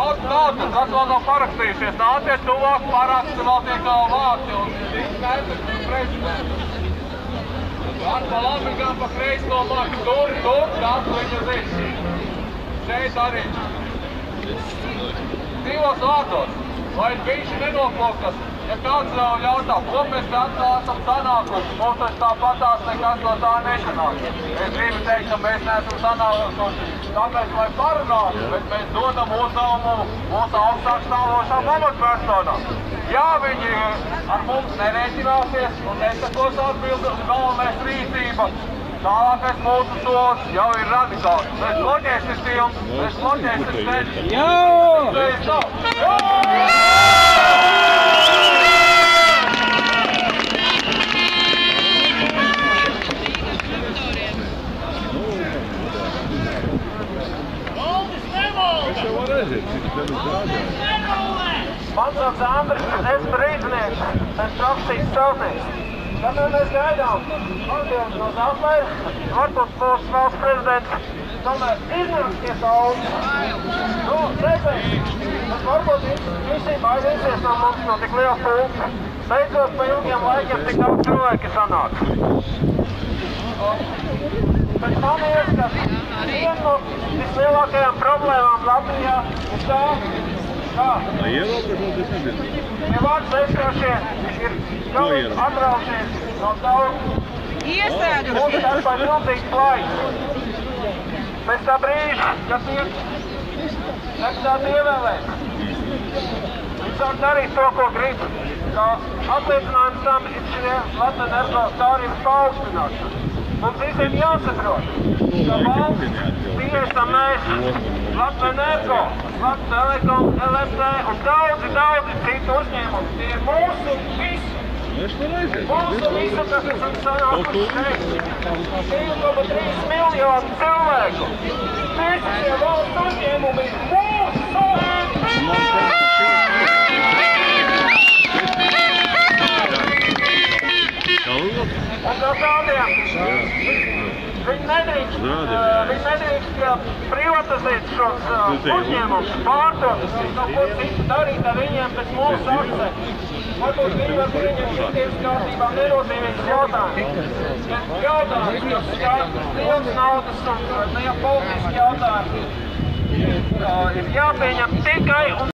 Lūdzu, kas vēl nav parakstījušies, nāciet tuvāk, paraksti vēl tiek vākti un skaidrs prezidents. Gan pa labi, gan pa kreisi domāju, ka tur, kas viņa zina. Šeit arī. Divos vārdos, lai bišķi nenoplokas. Ja kāds jautā, ko mēs esam sanākuši, mums taču tāpatās nekas no tā nesanāk. Es gribu teikt, ka mēs neesam sanākuši tāpēc, lai parunātu, bet mēs dodam uzdevumu mūsu augstāk stāvošām amatpersonām. Ja viņi ar mums nerēķināsies un nesakos atbildi uz galvenais rīcība, tālākais mūsu solis jau ir radikāls. Mēs bloķēsim filmu, mēs bloķēsim ceļu. Mans sauc Andris, es esmu rīznieks, es profesijas celtnieks. Kamēr mēs gaidām atbildi no Zafmēra, varbūt mūsu valsts prezidents tomēr izņemsies daudz. Nu, redzēt, tas varbūt visībā aizviesies no mums no tik liela pulka. Beidzot, pa ilgiem laikiem tik daudz cilvēki sanāk. Bet man ieskats, viena no vislielākajām problēmām Latvijā ir tā, kā vārds aizstrošie ir galīgi atraušies no daudz. Mums starpā ir milzīgs plājs. Pēc tā brīža, kad tiek deputāti ievēlēti, viņi sāk darīt to, ko grib. Kā apliecinājums tam ir šie Latvenergo tarifu paaugstināšana. Mums visiem jāsaprot, ka valsts tiešām mēs, Latvenergo, Latvenergo, LFT un daudzi citu uzņēmumi, tie ir mūsu visu. Mūsu visu, kas esam sanākuši šeit. 2,3 miljonu cilvēku. Visi šie valsts uzņēmumi ir mūsu. Un no tādiem, viņi nedrīkst privatizēt šos uzņēmumus, pārdot, no ko citu darīt ar viņiem pēc mūsu akcē. Varbūt viņi var viņiem šitiem kārtībām nerozīmīgs jautājums. Bet jautājums, kas skar liels naudas un ne jau politiski jautājumi, ir jāpieņem tikai un